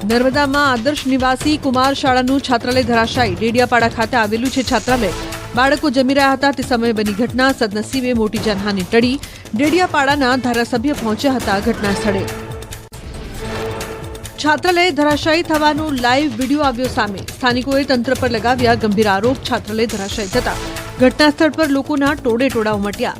નર્મદામાં આદર્શ નિવાસી કુમાર શાળાનું છાત્રાલય ધરાશાયી. ડેડિયાપાડા ખાતે આવેલું છે છાત્રાલય. બાળકો જમી રહ્યા હતા તે સમયે બની ઘટના. સદનસીબે મોટી જાનહાનિ ટળી. ડેડિયાપાડાના ધારાસભ્ય પહોંચ્યા હતા ઘટના સ્થળે. છાત્રાલય ધરાશાયી થવાનો લાઈવ વિડીયો આવ્યો સામે. સ્થાનિકોએ તંત્ર પર લગાવ્યા ગંભીર આરોપ. છાત્રાલય ધરાશાયી થતા ઘટના સ્થળ પર લોકોના ટોળે ઉમટ્યા.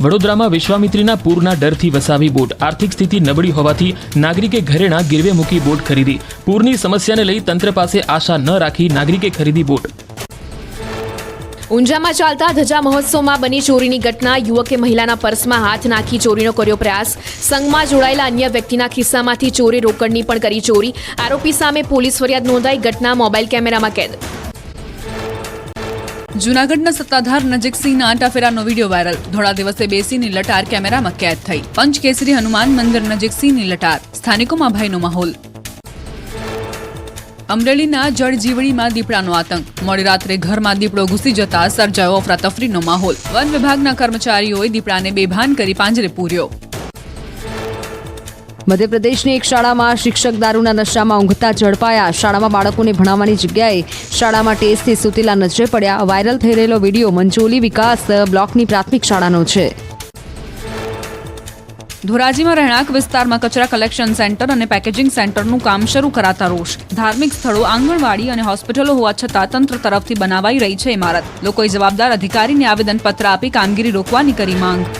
વડોદરામાં વિશ્વામિત્રીના પૂરના ડરથી વસાવી બોટ. આર્થિક સ્થિતિ નબળી હોવાથી નાગરિકે ઘરેણા ગીરવે મૂકી બોટ ખરીદી. પૂરની સમસ્યાને લઈ તંત્ર પાસે આશા ન રાખી નાગરિકે ખરીદી બોટ. ઊંઝામાં ચાલતા ધજા મહોત્સવમાં બની ચોરીની ઘટના. યુવકે મહિલાના પર્સમાં હાથ નાખી ચોરીનો કર્યો પ્રયાસ. સંઘમાં જોડાયેલા અન્ય વ્યક્તિના ખિસ્સામાંથી ચોરી રોકડની પણ કરી ચોરી. આરોપી સામે પોલીસ ફરિયાદ નોંધાઈ. ઘટના મોબાઈલ કેમેરામાં કેદ. જૂનાગઢના સત્તાધાર નજીકસિંહના આંટાફેરાનો વિડીયો વાયરલ. ધોળા દિવસે બેસીની લટાર કેમેરામાં કેદ થઈ. પંચકેસરી હનુમાન મંદિર નજીકસિંહની લટાર. સ્થાનિકોમાં ભયનો માહોલ. અમરેલીના જળજીવડીમાં દીપડાનો આતંક. મોડી રાત્રે ઘરમાં દીપડો ઘૂસી જતા સર્જાયો અફરાતફરીનો માહોલ. વન વિભાગના કર્મચારીઓએ દીપડાને બેભાન કરી પાંજરે પૂર્યો. મધ્યપ્રદેશની એક શાળામાં શિક્ષક દારૂના નશામાં ઊંઘતા ઝડપાયા. શાળામાં બાળકોને ભણાવવાની જગ્યાએ શાળામાં ટેસ્ટથી સૂતેલા નજરે પડ્યા. વાયરલ થઈ રહેલો વિડીયો મંચોલી વિકાસ બ્લોકની પ્રાથમિક શાળાનો છે. ધોરાજીમાં રહેણાંક વિસ્તારમાં કચરા કલેક્શન સેન્ટર અને પેકેજિંગ સેન્ટરનું કામ શરૂ કરાતા રોષ. ધાર્મિક સ્થળો, આંગણવાડી અને હોસ્પિટલો હોવા છતાં તંત્ર તરફથી બનાવાઈ રહી છે ઇમારત. લોકોએ જવાબદાર અધિકારીને આવેદનપત્ર આપી કામગીરી રોકવાની કરી માંગ.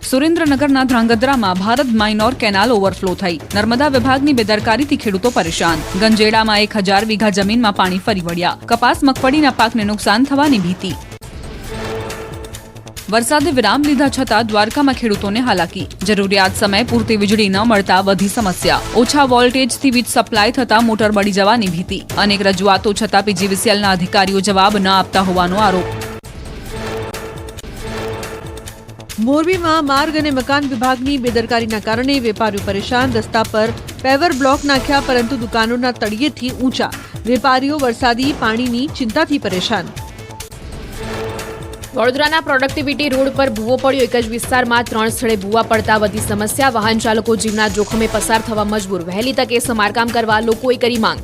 સુરેન્દ્રનગરના ધ્રાંગધ્રામાં ભારત માઇનોર કેનાલ ઓવરફ્લો થઈ. નર્મદા વિભાગની બેદરકારીથી ખેડૂતો પરેશાન. ગંજેડામાં 1000 વીઘા જમીનમાં પાણી ફરી વળ્યા. કપાસ મગફળીના પાકને નુકસાન થવાની ભીતિ. વરસાદે વિરામ લીધા છતાં દ્વારકામાં ખેડૂતોને હાલાકી. જરૂરિયાત સમયે પૂરતી વીજળી ન મળતા વધી સમસ્યા. ઓછા વોલ્ટેજથી વીજ સપ્લાય થતા મોટર બળી જવાની ભીતિ. અનેક રજૂઆતો છતાં પીજીવીસીએલના અધિકારીઓ જવાબ ન આપતા હોવાનો આરોપ. મોરબીમાં માર્ગ અને મકાન વિભાગની બેદરકારીના કારણે વેપારીઓ પરેશાન. રસ્તા પર પેવર બ્લોક નાખ્યા પરંતુ દુકાનોના તળિયેથી ઊંચા. વેપારીઓ વરસાદી પાણીની ચિંતાથી પરેશાન. વડોદરાના પ્રોડક્ટિવિટી રોડ પર ભૂવો પડ્યો. એક જ વિસ્તારમાં 3 સ્થળે ભૂવા પડતા વધી સમસ્યા. વાહન ચાલકો જીવના જોખમે પસાર થવા મજબૂર. વહેલી તકે સમારકામ કરવા લોકોએ કરી માંગ.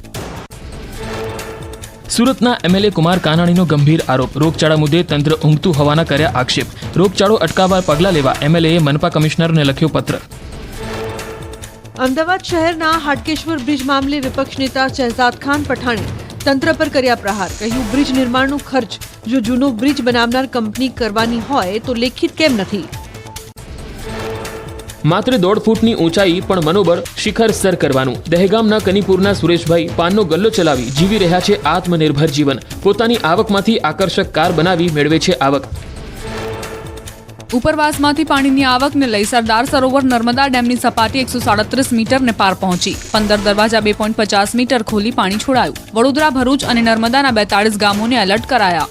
સુરતના એમએલએ કુમાર કાનાણીનો ગંભીર આરોપ. રોગચાળા મુદ્દે તંત્ર ઊંઘતું હોવાના કર્યા આક્ષેપ. રોગચાળો અટકાવવા પગલાં લેવા એમએલએએ મનપા કમિશનરને લખ્યો પત્ર. અમદાવાદ શહેરના હાટકેશ્વર બ્રિજ મામલે વિપક્ષ નેતા શહેજાદ ખાન પઠાણે તંત્ર પર કર્યા પ્રહાર. કહ્યું, બ્રિજ નિર્માણનો ખર્ચ જો જૂનો બ્રિજ બનાવનાર કંપની કરવાની હોય તો લેખિત કેમ નથી? માત્ર 1.5 ફૂટની ઊંચાઈ પણ મનોબળ શિખર સર કરવાનું. દહેગામના કનીપુરના સુરેશભાઈ પાનનો ગલ્લો ચલાવી જીવી રહ્યા છે આત્મનિર્ભર જીવન. પોતાની આવકમાંથી આકર્ષક કાર બનાવી મેળવે છે આવક. ઉપરવાસમાંથી પાણીની આવકને લઈ સરદાર સરોવર નર્મદા ડેમની સપાટી 137 મીટરને પાર પહોંચી. 15 દરવાજા 2.50 મીટર ખોલી પાણી છોડાયું. વડોદરા, ભરૂચ અને નર્મદાના 42 ગામોને એલર્ટ કરાયા.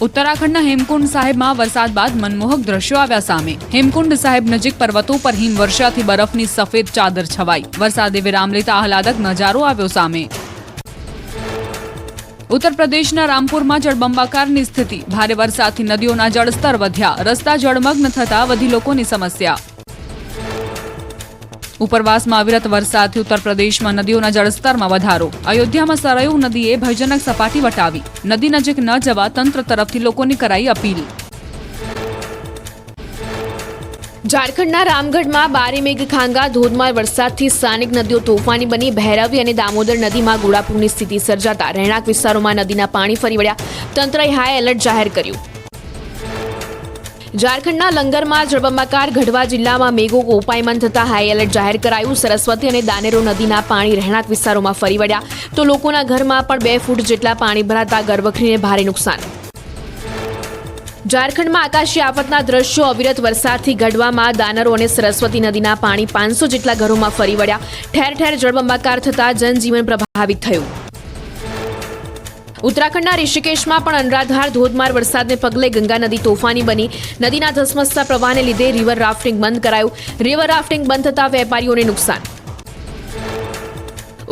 ઉત્તરાખંડના હેમકુંડ સાહેબમાં વરસાદ બાદ મનમોહક દ્રશ્યો આવ્યા સામે. હેમકુંડ સાહેબ નજીક પર્વતો પર હિમવર્ષાથી બરફની સફેદ ચાદર છવાઈ. વરસાદે વિરામ લેતા આહલાદક નજારો આવ્યો સામે. ઉત્તર પ્રદેશના રામપુરમાં જળબંબાકારની સ્થિતિ. ભારે વરસાદથી નદીઓના જળસ્તર વધ્યા. રસ્તા જળમગ્ન થતા વધી લોકોની સમસ્યા. ઉપરવાસમાં અવિરત વરસાદથી ઉત્તર પ્રદેશમાં નદીઓના જળસ્તરમાં વધારો. અયોધ્યામાં સરયુ નદીએ ભયજનક સપાટી વટાવી. નદી નજીક ન જવા તંત્ર તરફથી લોકોની કરાઈ અપીલ. ઝારખંડના રામગઢમાં બારી મેઘ ખાંગા ધોધમાર વરસાદથી સ્થાનિક નદીઓ તોફાની બની. ભૈરવી અને દામોદર નદીમાં ઘોડાપૂરની સ્થિતિ સર્જાતા રહેણાંક વિસ્તારોમાં નદીના પાણી ફરી વળ્યા. તંત્રએ હાઈ એલર્ટ જાહેર કર્યું. ઝારખંડના લંગરમાં જળબંબાકાર ગઢવા જિલ્લામાં મેઘો કોપાયમાન થતા હાઈ એલર્ટ જાહેર કરાયું. સરસ્વતી અને દાનેરો નદીના પાણી રહેણાંક વિસ્તારોમાં ફરી વળ્યા તો લોકોના ઘરમાં પણ 2 ફૂટ જેટલા પાણી ભરાતા ઘરવખરીને ભારે નુકસાન. ઝારખંડમાં આકાશી આફતના દ્રશ્યો. અવિરત વરસાદથી ગઢવામાં દાનરો અને સરસ્વતી નદીના પાણી 500 જેટલા ઘરોમાં ફરી વળ્યા. ઠેર ઠેર જળબંબાકાર થતા જનજીવન પ્રભાવિત થયું. ઉત્તરાખંડના ઋષિકેશમાં પણ અનરાધાર ધોધમાર વરસાદને પગલે ગંગા નદી તોફાની બની. નદીના ધસમસતા પ્રવાહને લીધે રિવર રાફ્ટિંગ બંધ કરાયું. રિવર રાફ્ટિંગ બંધ થતા વેપારીઓને નુકસાન.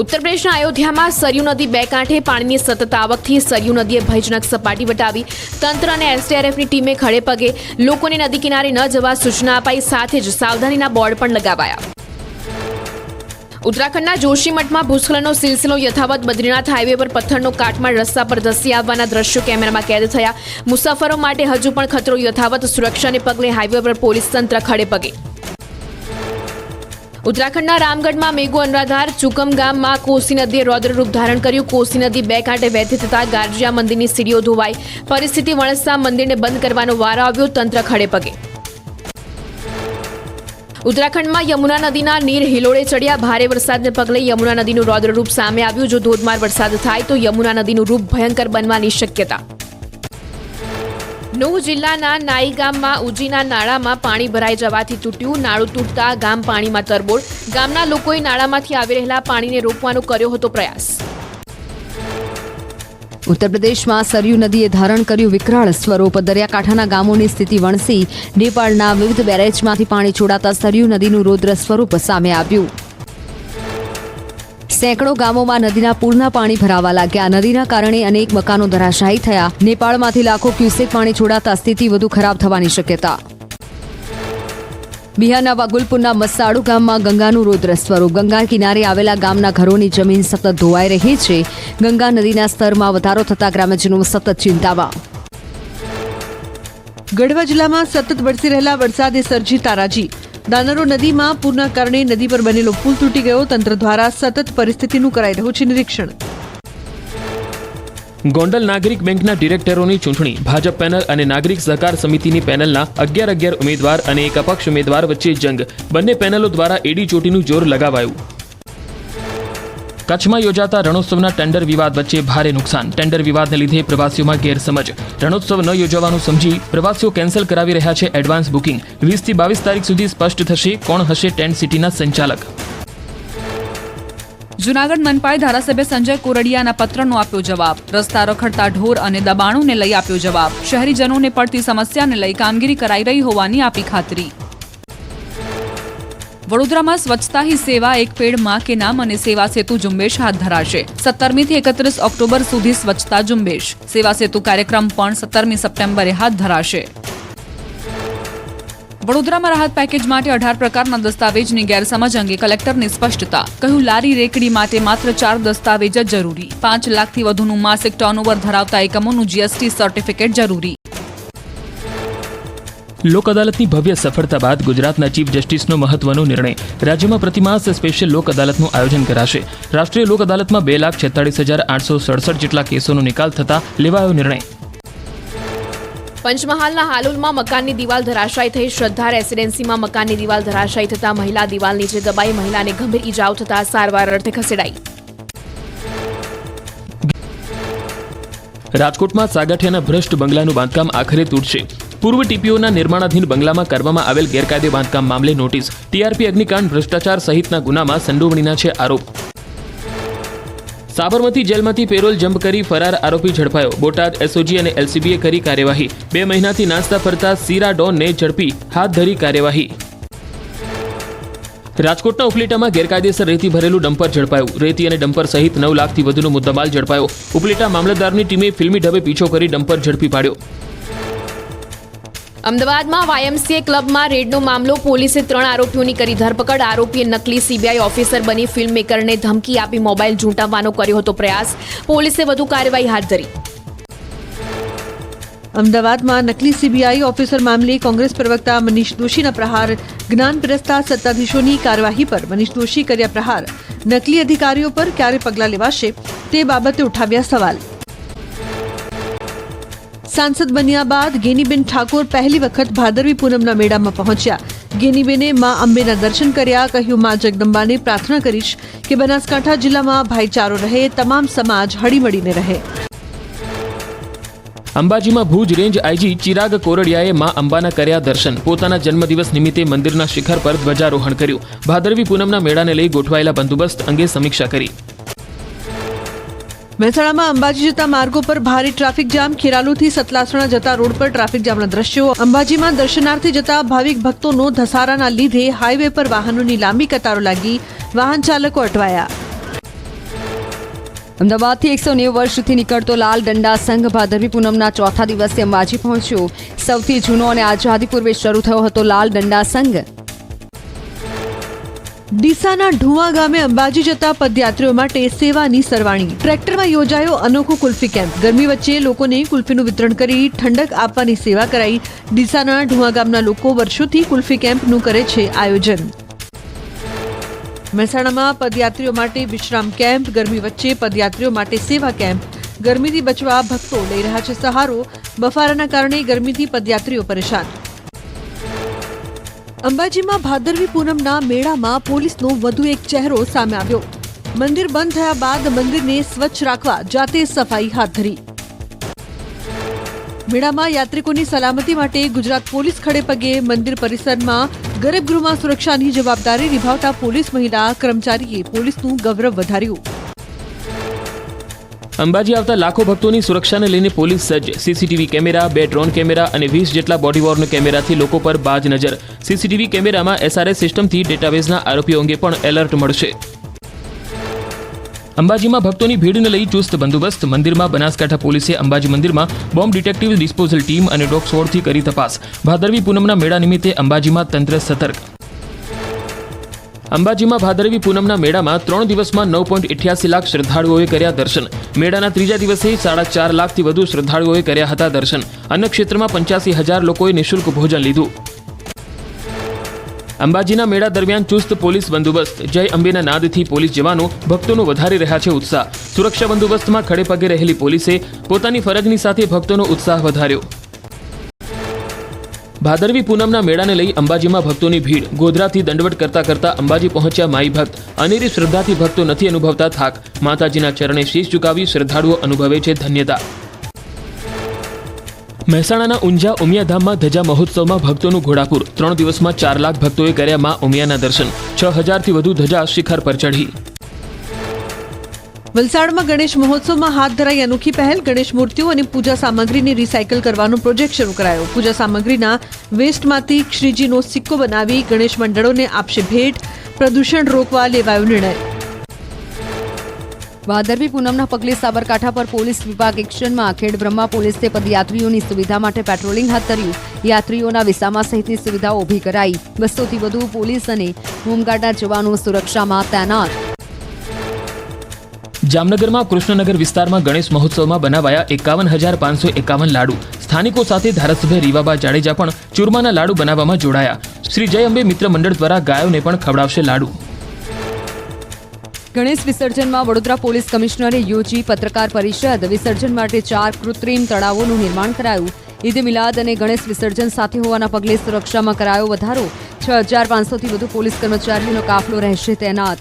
ઉત્તર પ્રદેશના અયોધ્યામાં સરયુ નદી બે કાંઠે પાણીની સતત આવકથી સરયુ નદીએ ભયજનક સપાટી વટાવી તંત્ર અને એસડીઆરએફની ટીમે ખડે પગે લોકોને નદી કિનારે ન જવા સૂચના અપાઈ, સાથે જ સાવધાનીના બોર્ડ પણ લગાવાયા. ઉત્તરાખંડના જોશીમઠમાં ભૂસ્ખલનનો સિલસિલો યથાવત. બદ્રીનાથ હાઈવે પર પથ્થરનો કાટમાળ રસ્તા પર ધસી આવવાના દ્રશ્યો કેમેરામાં કેદ થયા. મુસાફરો માટે હજુ પણ ખતરો યથાવત. સુરક્ષાને પગલે હાઈવે પર પોલીસ તંત્ર ખડે પગે. ઉત્તરાખંડના રામગઢમાં મેઘો અનરાધાર. ચુકમ ગામમાં કોસી નદીએ રૌદ્ર રૂપ ધારણ કર્યું. કોસી નદી બે કાંઠે વહેતી થતા ગારજીયા મંદિરની સીડીઓ ધોવાઈ. પરિસ્થિતિ વણસતા મંદિરને બંધ કરવાનો વારો આવ્યો. તંત્ર ખડે પગે. ઉત્તરાખંડમાં યમુના નદીના નીર હિલોળે ચડ્યા. ભારે વરસાદને પગલે યમુના નદીનું રૌદ્ર રૂપ સામે આવ્યું. જો ધોધમાર વરસાદ થાય તો યમુના નદીનું રૂપ ભયંકર બનવાની શક્યતા. નૂહ જિલ્લાના નાઈ ગામમાં ઉજીના નાળામાં પાણી ભરાઈ જવાથી તૂટ્યું. નાળું તૂટતા ગામ પાણીમાં તરબોળ. ગામના લોકોએ નાળામાંથી આવી રહેલા પાણીને રોકવાનો કર્યો હતો પ્રયાસ. ઉત્તર પ્રદેશમાં સરયુ નદીએ ધારણ કર્યું વિકરાળ સ્વરૂપ. દરિયાકાંઠાના ગામોની સ્થિતિ વણસી. નેપાળના વિવિધ બેરેજમાંથી પાણી છોડાતા સરયુ નદીનું રૌદ્ર સ્વરૂપ સામે આવ્યું. સેંકડો ગામોમાં નદીના પૂરના પાણી ભરાવા લાગ્યા. નદીના કારણે અનેક મકાનો ધરાશાયી થયા. નેપાળમાંથી લાખો ક્યુસેક પાણી છોડાતા સ્થિતિ વધુ ખરાબ થવાની શક્યતા. બિહારના વાગુલપુરના મસાડુ ગામમાં ગંગાનું રૌદ્ર સ્વરૂપ. ગંગા કિનારે આવેલા ગામના ઘરોની જમીન સતત ધોવાઈ રહી છે. ગંગા નદીના સ્તરમાં વધારો થતા ગ્રામજનો સતત ચિંતામાં. ગઢવા જિલ્લામાં સતત વરસી રહેલા વરસાદે સર્જી તારાજી. દાનરો નદીમાં પૂરના કારણે નદી પર બનેલો પુલ તૂટી ગયો. તંત્ર દ્વારા સતત પરિસ્થિતિનું કરાઈ રહ્યું છે નિરીક્ષણ. ગોંડલ નાગરિક બેંકના ડિરેક્ટરોની ચૂંટણી. ભાજપ પેનલ અને નાગરિક સહકાર સમિતિની પેનલના 11 ઉમેદવાર અને એક અપક્ષ ઉમેદવાર વચ્ચે જંગ. બંને પેનલો દ્વારા એડી ચોટીનું જોર લગાવાયું. કચ્છમાં યોજાતા રણોત્સવના ટેન્ડર વિવાદ વચ્ચે ભારે નુકસાન. ટેન્ડર વિવાદને લીધે પ્રવાસીઓમાં ગેરસમજ. રણોત્સવ ન યોજવાનું સમજી પ્રવાસીઓ કેન્સલ કરાવી રહ્યા છે એડવાન્સ બુકિંગ. 20 થી 22 તારીખ સુધી સ્પષ્ટ થશે કોણ હશે ટેન્ટ સિટીના સંચાલક. જૂનાગઢ મનપાએ ધારાસભ્ય સંજય કોરડિયાના પત્રનો આપ્યો જવાબ. રસ્તા રખડતા ઢોર અને દબાણોને લઈ આપ્યો જવાબ. શહેરીજનોને પડતી સમસ્યાને લઈ કામગીરી કરાઈ રહી હોવાની આપી ખાતરી. વડોદરામાં સ્વચ્છતા હી સેવા એક પેડ માં કે નામ અને સેવા સેતુ ઝુંબેશ હાથ ધરાશે. 17મી થી 31 ઓક્ટોબર સુધી સ્વચ્છતા ઝુંબેશ. સેવા સેતુ કાર્યક્રમ પણ 17મી સપ્ટેમ્બરે હાથ ધરાશે. વડોદરામાં રાહત પેકેજ માટે 18 પ્રકારના દસ્તાવેજની ગેરસમજ અંગે કલેક્ટરની સ્પષ્ટતા. કહ્યું લારી રેકડી માટે માત્ર 4 દસ્તાવેજ જ જરૂરી. 5 લાખથી વધુનું માસિક ટર્નઓવર ધરાવતા એકમોનું જીએસટી સર્ટિફિકેટ જરૂરી. લોક અદાલતની ભવ્ય સફળતા બાદ ગુજરાતના ચીફ જસ્ટિસનો મહત્વનો નિર્ણય. રાજ્યમાં પ્રતિમાસ સ્પેશિયલ લોક અદાલતનું આયોજન કરાશે. રાષ્ટ્રીય લોક અદાલતમાં 2,46,867 જેટલા કેસોનો નિકાલ થતા લેવાયો નિર્ણય. પંચમહાલના હાલોલમાં મકાનની દિવાલ ધરાશાયી થઈ. શ્રદ્ધા રેસિડેન્સીમાં મકાનની દિવાલ ધરાશાયી થતા મહિલા દિવાલ નીચે દબાઈ. મહિલાને ગંભીર ઈજાઓ થતા સારવાર અર્થે ખસેડાઈ. રાજકોટમાં સાગઠિયાના ભ્રષ્ટ બંગલાનું બાંધકામ આખરે તૂટશે. પૂર્વ ટીપીઓના નિર્માણાધીન બંગલામાં કરવામાં આવેલ ગેરકાયદે બાંધકામ મામલે નોટિસ. ટીઆરપી અગ્નિકાંડ ભ્રષ્ટાચાર સહિતના ગુનામાં સંડોવણીના છે આરોપ. સાબરમતી જેલમાંથી પેરોલ જમ્પ કરી ફરાર આરોપી ઝડપાયો. બોટાદ એસઓજી અને એલસીબીએ કરી કાર્યવાહી. 2 મહિનાથી નાસ્તા ફરતા સીરા ડોનને ઝડપી હાથ ધરી કાર્યવાહી. રાજકોટના ઉપલેટામાં ગેરકાયદેસર રેતી ભરેલું ડમ્પર ઝડપાયું. રેતી અને ડમ્પર સહિત 9 લાખથી વધુનો મુદ્દામાલ ઝડપાયો. ઉપલેટા મામલતદારની ટીમે ફિલ્મી ઢબે પીછો કરી ડમ્પર ઝડપી પાડ્યો. અમદાવાદમાં વાયએમસીએ ક્લબમાં રેડનો મામલો. પોલીસે 3 આરોપીઓની કરી ધરપકડ. આરોપીએ નકલી સીબીઆઈ ઓફિસર બની ફિલ્મ મેકરને ધમકી આપી મોબાઈલ ઝૂંટાવવાનો કર્યો હતો પ્રયાસ. પોલીસે વધુ કાર્યવાહી હાથ ધરી. અમદાવાદમાં નકલી સીબીઆઈ ઓફિસર મામલે કોંગ્રેસ પ્રવક્તા મનીષ દોશીના પ્રહાર. જ્ઞાન પીરસતા સત્તાધીશોની કાર્યવાહી પર મનીષ દોશી કર્યા પ્રહાર. નકલી અધિકારીઓ પર ક્યારે પગલાં લેવાશે તે બાબતે ઉઠાવ્યા સવાલ. સાંસદ બન્યા બાદ ગેનીબેન ઠાકોર પહેલી વખત ભાદરવી પૂનમના મેળામાં પહોંચ્યા. ગેનીબેને મા અંબેના દર્શન કર્યા. કહ્યું મા જગદંબાને પ્રાર્થના કરીશ કે બનાસકાંઠા જિલ્લામાં ભાઈચારો રહે, તમામ સમાજ હળીમળીને રહે. અંબાજીમાં ભુજ રેન્જ આઈજી ચિરાગ કોરડિયાએ મા અંબાના કર્યા દર્શન. પોતાના જન્મદિવસ નિમિત્તે મંદિરના શિખર પર ધ્વજારોહણ કર્યું. ભાદરવી પૂનમના મેળાને લઈ ગોઠવાયેલા બંદોબસ્ત અંગે સમીક્ષા કરી. મહેસાણામાં અંબાજી જતા માર્ગો પર ભારે ટ્રાફિક જામ. ખેરાલુથી સતલાસણા જતા રોડ પર ટ્રાફિક જામના દ્રશ્યો. અંબાજીમાં દર્શનાર્થે જતા ભાવિક ભક્તોનો ધસારાના લીધે હાઈવે પર વાહનોની લાંબી કતારો લાગી. વાહન ચાલકો અટવાયા. અમદાવાદથી 190 વર્ષથી નીકળતો લાલ દંડા સંઘ ભાદરવી પૂનમના ચોથા દિવસે અંબાજી પહોંચ્યો. સૌથી જૂનો અને આઝાદી પૂર્વે શરૂ થયો હતો લાલ દંડા સંઘ. ડીસાના ઢુવા ગામે અંબાજી જતા પદયાત્રીઓ માટે સેવાની સરવાણી. ટ્રેક્ટરમાં યોજાયો અનોખો કુલ્ફી કેમ્પ. ગરમી વચ્ચે લોકોને કુલ્ફીનું વિતરણ કરી ઠંડક આપવાની સેવા કરાઈ. ડીસાના ઢુવા ગામના લોકો વર્ષોથી કુલ્ફી કેમ્પનું કરે છે આયોજન. મહેસાણામાં પદયાત્રીઓ માટે વિશ્રામ કેમ્પ. ગરમી વચ્ચે પદયાત્રીઓ માટે સેવા કેમ્પ. ગરમીથી બચવા ભક્તો લઈ રહ્યા છે સહારો. બફારાના કારણે ગરમીથી પદયાત્રીઓ પરેશાન. અંબાજીમાં ભાદરવી પૂનમના મેળામાં પોલીસનો વધુ એક ચહેરો સામે આવ્યો. મંદિર બંધ થયા બાદ મંદિરને સ્વચ્છ રાખવા જાતે સફાઈ હાથ ધરી. મેળામાં યાત્રિકોની સલામતી માટે ગુજરાત પોલીસ ખડે પગે. મંદિર પરિસરમાં ગર્ભગૃહમાં સુરક્ષાની જવાબદારી નિભાવતા પોલીસ મહિલા કર્મચારીએ પોલીસનું ગૌરવ વધાર્યું. અંબાજી આવતા લાખો ભક્તોની સુરક્ષાને લઈને પોલીસ સજ્જ. સીસીટીવી કેમેરા, 2 ડ્રોન કેમેરા અને 20 જેટલા બોડી વોર્ન કેમેરાથી લોકો પર બાજ નજર. સીસીટીવી કેમેરામાં એસઆરએસ સિસ્ટમથી ડેટાબેઝના આરોપીઓ અંગે પણ એલર્ટ મળશે. અંબાજીમાં ભક્તોની ભીડને લઈ ચુસ્ત બંદોબસ્ત. મંદિરમાં બનાસકાંઠા પોલીસે અંબાજી મંદિરમાં બોમ્બ ડિટેક્ટિવ ડિસ્પોઝલ ટીમ અને ડોગ સ્ક્વોડથી કરી તપાસ. ભાદરવી પૂનમના મેળા નિમિત્તે અંબાજીમાં તંત્ર સતર્ક. અંબાજીમાં ભાદરવી પૂનમના મેળામાં 3 દિવસમાં 9.88 લાખ શ્રદ્ધાળુઓએ કર્યા દર્શન. મેળાના ત્રીજા દિવસે 4.5 લાખથી વધુ શ્રદ્ધાળુઓએ કર્યા હતા દર્શન. અન્ય ક્ષેત્રમાં 85,000 લોકોએ નિઃશુલ્ક ભોજન લીધું. અંબાજીના મેળા દરમિયાન ચુસ્ત પોલીસ બંદોબસ્ત. જય અંબેના નાદથી પોલીસ જવાનો ભક્તોનો વધારી રહ્યા છે ઉત્સાહ. સુરક્ષા બંદોબસ્તમાં ખડે પગે રહેલી પોલીસે પોતાની ફરજની સાથે ભક્તોનો ઉત્સાહ વધાર્યો. ભાદરવી પૂનમના મેળાને લઈ અંબાજીમાં ભક્તોની ભીડ. ગોધરાથી દંડવટ કરતા કરતા અંબાજી પહોંચ્યા માઈ ભક્ત. અનેરી શ્રદ્ધાથી ભક્તો નથી અનુભવતા થાક. માતાજીના ચરણે શીશ ઝુકાવી શ્રદ્ધાળુઓ અનુભવે છે ધન્યતા. મહેસાણાના ઊંઝા ઉમિયાધામમાં ધજા મહોત્સવમાં ભક્તોનું ઘોડાપુર. 3 દિવસમાં 4 લાખ ભક્તોએ કર્યા માં ઉમિયાના દર્શન. 6,000થી વધુ ધજા શિખર પર ચઢી. વલસાડમાં ગણેશ મહોત્સવમાં હાથ ધરાઈ અનોખી પહેલ. ગણેશ મૂર્તિઓ અને પૂજા સામગ્રીને રિસાયકલ કરવાનો પ્રોજેક્ટ શરૂ કરાયો. પૂજા સામગ્રીના વેસ્ટમાંથી શ્રીજીનો સિક્કો બનાવી ગણેશ મંડળોને આપશે ભેટ. પ્રદૂષણ રોકવા લેવાયો નિર્ણય. ભાદરવી પૂનમના પગલે સાબરકાંઠા પર પોલીસ વિભાગ એક્શનમાં. ખેડબ્રહ્મા પોલીસે પદયાત્રીઓની સુવિધા માટે પેટ્રોલિંગ હાથ ધર્યું. યાત્રીઓના વિસામા સહિતની સુવિધાઓ ઊભી કરાઈ. 200થી વધુ પોલીસ અને હોમગાર્ડના જવાનો સુરક્ષામાં તૈનાત. જામનગરમાં કૃષ્ણનગર વિસ્તારમાં ગણેશ મહોત્સવમાં બનાવાયા 51,551 લાડુ. સ્થાનિકો સાથે ધારાસભ્ય રીવાબા જાડેજા પણ ચૂરમાના લાડુ બનાવવામાં જોડાયા. શ્રી જય અંબે મિત્ર મંડળ દ્વારા ગાયોને પણ ખવડાવશે લાડુ. ગણેશ વિસર્જનમાં વડોદરા પોલીસ કમિશનરે યોજી પત્રકાર પરિષદ. વિસર્જન માટે 4 કૃત્રિમ તળાવોનું નિર્માણ કરાયું. ઈદ મિલાદ અને ગણેશ વિસર્જન સાથે હોવાના પગલે સુરક્ષામાં કરાયો વધારો. 6,500થી વધુ પોલીસ કર્મચારીઓનો કાફલો રહેશે તૈનાત.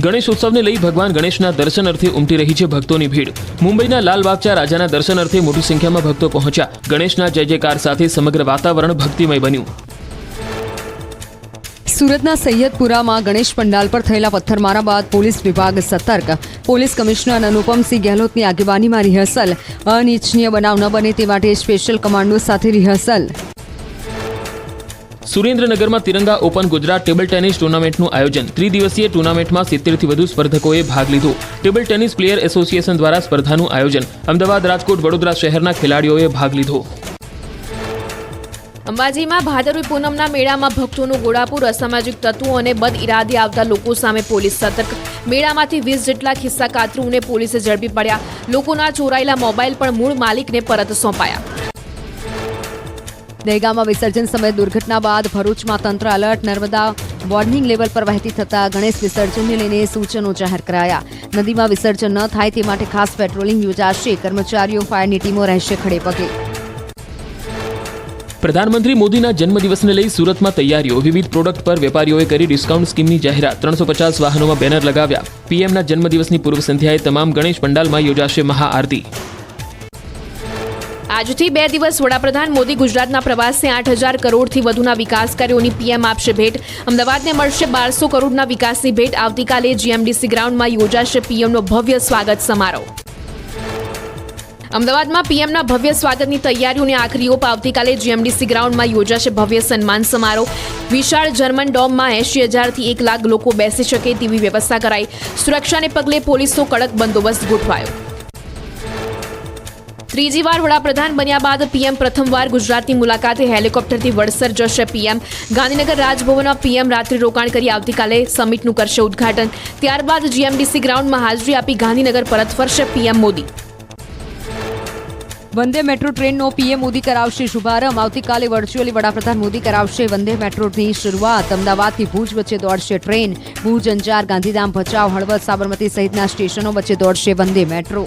ગણેશ ઉત્સવને લઈ ભગવાન ગણેશના દર્શન અર્થે ઉમટી રહી છે ભક્તોની ભીડ. મુંબઈના લાલબાગચા રાજાના દર્શન અર્થે મોટી સંખ્યામાં ભક્તો પહોંચ્યા. ગણેશના જય જયકાર સાથે સમગ્ર વાતાવરણ ભક્તિમય બન્યું. સુરતના સૈયદપુરામાં ગણેશ પંડાલ પર થયેલા પથ્થરમારા બાદ પોલીસ વિભાગ સતર્ક. પોલીસ કમિશનર અનુપમસિંહ ગેહલોતની આગેવાનીમાં રિહર્સલ. અનિચ્છનીય બનાવ ન બને તે માટે સ્પેશિયલ કમાન્ડો સાથે રિહર્સલ. સુરેન્દ્રનગરમાં તિરંગા ઓપન ગુજરાત ટેબલ ટેનિસ ટુર્નામેન્ટનું આયોજન. 3 દિવસીય ટુર્નામેન્ટમાં 70થી વધુ સ્પર્ધકોએ ભાગ લીધો. ટેબલ ટેનિસ પ્લેયર એસોસિએશન દ્વારા સ્પર્ધાનું આયોજન. અમદાવાદ, રાજકોટ, વડોદરા શહેરના ખેલાડીઓએ ભાગ લીધો. અંબાજીમાં ભાદરવી પૂનમના મેળામાં ભક્તોનું ઘોડાપુર. અસામાજિક તત્વો અને બદ ઇરાદે આવતા લોકો સામે પોલીસ સતર્ક. મેળામાંથી 20 જેટલા ખિસ્સા કાતરુને પોલીસે ઝડપી પડ્યા. લોકોના ચોરાયેલા મોબાઈલ પણ મૂળ માલિકને પરત સોંપાયા. દહેગામમાં વિસર્જન સમયે દુર્ઘટના બાદ ભરૂચમાં તંત્ર એલર્ટ. નર્મદા વોર્નિંગ લેવલ પર વહેતી થતા ગણેશ વિસર્જનને લઈને સૂચનો જાહેર કરાયા. નદીમાં વિસર્જન ન થાય તે માટે ખાસ પેટ્રોલિંગ યોજાશે. કર્મચારીઓ ફાયરની ટીમો રહેશે ખડે પગે. પ્રધાનમંત્રી મોદીના જન્મદિવસને લઈ સુરતમાં તૈયારીઓ. વિવિધ પ્રોડક્ટ પર વેપારીઓએ કરી ડિસ્કાઉન્ટ સ્કીમની જાહેરાત. 350 વાહનોમાં બેનર લગાવ્યા. પીએમના જન્મદિવસની પૂર્વ સંધ્યાએ તમામ ગણેશ પંડાલમાં યોજાશે મહાઆરતી. આજથી 2 દિવસ વડાપ્રધાન મોદી ગુજરાતના પ્રવાસે 8,000 કરોડથી વધુના વિકાસ કાર્યોની પીએમ આપશે ભેટ. અમદાવાદને મળશે 1200 કરોડના વિકાસની ભેટ. આવતીકાલે જીએમડીસી ગ્રાઉન્ડમાં યોજાશે પીએમનો ભવ્ય સ્વાગત સમારોહ. અમદાવાદમાં પીએમના ભવ્ય સ્વાગતની તૈયારીઓને આખરી ઓપ આવતીકાલે જીએમડીસી ગ્રાઉન્ડમાં યોજાશે ભવ્ય સન્માન સમારોહ. વિશાળ જર્મન ડોમમાં 80,000થી 1 લાખ લોકો બેસી શકે તેવી વ્યવસ્થા કરાઈ. સુરક્ષાને પગલે પોલીસનો કડક બંદોબસ્ત ગોઠવાયો. ત્રીજી વાર વડાપ્રધાન બન્યા બાદ પીએમ પ્રથમવાર ગુજરાતની મુલાકાતે હેલિકોપ્ટરથી વડસર જશે. પીએમ ગાંધીનગર રાજભવનમાં પીએમ રાત્રિ રોકાણ કરી આવતીકાલે સમિટનું કરશે ઉદ્ઘાટન. ત્યારબાદ જીએમડીસી ગ્રાઉન્ડમાં હાજરી આપી ગાંધીનગર પરત ફરશે પીએમ મોદી. વંદે મેટ્રો ટ્રેનનો પીએમ મોદી કરાવશે શુભારંભ. આવતીકાલે વર્ચ્યુઅલી વડાપ્રધાન મોદી કરાવશે વંદે મેટ્રોની શરૂઆત. અમદાવાદથી ભુજ વચ્ચે દોડશે ટ્રેન. ભુજ, અંજાર, ગાંધીધામ, ભચાઉ, હળવદ, સાબરમતી સહિતના સ્ટેશનો વચ્ચે દોડશે વંદે મેટ્રો.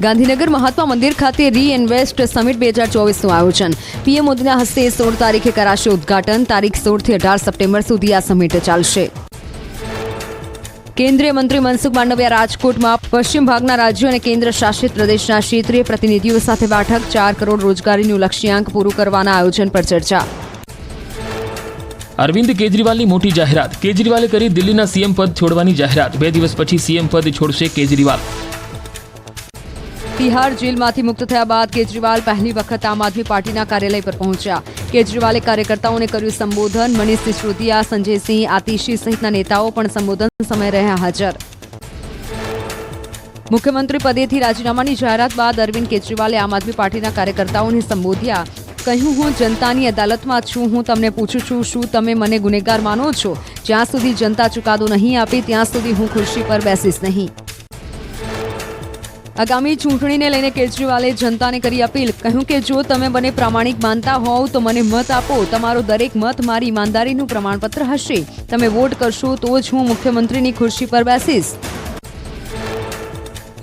ગાંધીનગર મહાત્મા મંદિર ખાતે રીઇન્વેસ્ટ સમિટ 2024નું આયોજન. પીએમ મોદીના હસ્તે 16 તારીખે કરાશે ઉદ્ઘાટન. તારીખ 16થી 18 સપ્ટેમ્બર સુધી આ સમિટ ચાલશે. કેન્દ્રીય મંત્રી મનસુખ માંડવિયા રાજકોટમાં પશ્ચિમ ભાગના રાજ્યો અને કેન્દ્ર શાસિત પ્રદેશના ક્ષેત્રીય પ્રતિનિધિઓ સાથે બેઠક. 4 કરોડ રોજગારીનું લક્ષ્યાંક પૂરું કરવાના આયોજન પર ચર્ચા. અરવિંદ કેજરીવાલની મોટી જાહેરાત. કેજરીવાલે કરી દિલ્હીના સીએમ પદ છોડવાની જાહેરાત. 2 દિવસ પછી સીએમ પદ છોડશે કેજરીવાલ. તિહાર જેલમાંથી મુક્ત થયા બાદ કેજરીવાલ પહેલી વખત આમ આદમી પાર્ટીના કાર્યાલય પર પહોંચ્યા. કેજરીવાલે કાર્યકર્તાઓને કર્યું સંબોધન. મનીષ સિસોદિયા, સંજયસિંહ, આતિશી સહિતના નેતાઓ પણ સંબોધન સમયે રહ્યા હાજર. મુખ્યમંત્રી પદેથી રાજીનામાની જાહેરાત બાદ અરવિંદ કેજરીવાલે આમ આદમી પાર્ટીના કાર્યકર્તાઓને સંબોધ્યા. કહ્યું, હું જનતાની અદાલતમાં છું. હું તમને પૂછું છું, શું તમે મને ગુનેગાર માનો છો? જ્યાં સુધી જનતા ચુકાદો નહીં આપે ત્યાં સુધી હું ખુરશી પર બેસીશ નહીં. આગામી ચૂંટણીને લઈને કેજરીવાલે જનતાને કરી અપીલ. કહ્યું કે જો તમે મને પ્રામાણિક માનતા હોવ તો મને મત આપો. તમારો દરેક મત મારી ઈમાનદારીનું પ્રમાણપત્ર હશે. તમે વોટ કરશો તો જ હું મુખ્યમંત્રીની ખુરશી પર બેસીશ.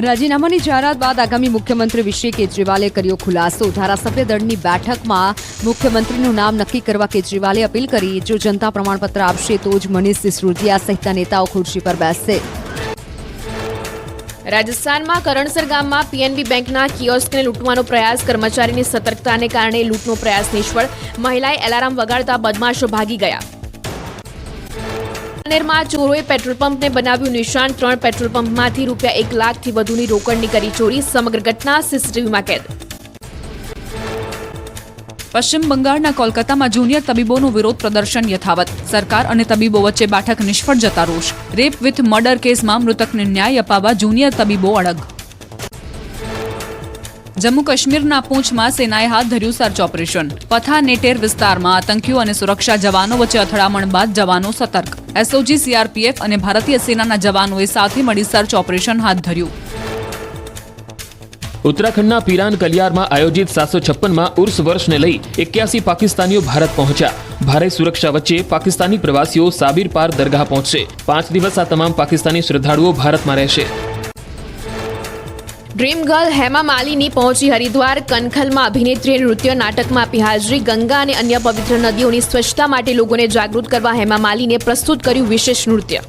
રાજીનામાની જાહેરાત બાદ આગામી મુખ્યમંત્રી વિશે કેજરીવાલે કર્યો ખુલાસો. ધારાસભ્ય દળની બેઠકમાં મુખ્યમંત્રીનું નામ નક્કી કરવા કેજરીવાલે અપીલ કરી. જો જનતા પ્રમાણપત્ર આપશે તો જ મનીષ સિસોદિયા સહિતના નેતાઓ ખુરશી પર બેસશે. રાજસ્થાનમાં કરણસર ગામમાં પીએનબી બેંકના કિયોસ્કને લૂંટવાનો પ્રયાસ. કર્મચારીની સતર્કતાને કારણે લૂંટનો પ્રયાસ નિષ્ફળ. મહિલાએ એલાર્મ વગાડતા બદમાશો ભાગી ગયા. વાંકાનેરમાં ચોરોએ પેટ્રોલ પંપને બનાવ્યું નિશાન. 3 પેટ્રોલ પંપમાંથી ₹1 લાખથી વધુની રોકડની કરી ચોરી. સમગ્ર ઘટના સીસીટીવીમાં કેદ. પશ્ચિમ બંગાળના કોલકાતામાં જુનિયર તબીબોનું વિરોધ પ્રદર્શન યથાવત. સરકાર અને તબીબો વચ્ચે બેઠક નિષ્ફળ જતા રોષ. રેપ વિથ મર્ડર કેસમાં મૃતકને ન્યાય અપાવવા જુનિયર તબીબો અડગ. જમ્મુ કાશ્મીરના પૂંછમાં સેનાએ હાથ ધર્યું સર્ચ ઓપરેશન. પથાનેટેર વિસ્તારમાં આતંકીઓ અને સુરક્ષા જવાનો વચ્ચે અથડામણ બાદ જવાનો સતર્ક. એસઓજી, સીઆરપીએફ અને ભારતીય સેનાના જવાનોએ સાથે મળી સર્ચ ઓપરેશન હાથ ધર્યું. ઉત્તરાખંડના પિરાન કલિયારમાં આયોજિત 756માં ઉર્સ વર્ષને લઈ 81 પાકિસ્તાનીઓ ભારત પહોંચ્યા. ભારે સુરક્ષા વચ્ચે પાકિસ્તાની પ્રવાસીઓ સાબિર પાર દરગાહ પહોંચશે. 5 દિવસ આ તમામ પાકિસ્તાની શ્રદ્ધાળુઓ ભારતમાં રહેશે. ડ્રીમ ગર્લ હેમા માલિની પહોંચી હરિદ્વાર. કનખલમાં અભિનેત્રીએ નૃત્ય નાટકમાં આપી હાજરી. ગંગા અને અન્ય પવિત્ર નદીઓની સ્વચ્છતા માટે લોકોને જાગૃત કરવા હેમા માલિનીએ પ્રસ્તુત કર્યું વિશેષ નૃત્ય.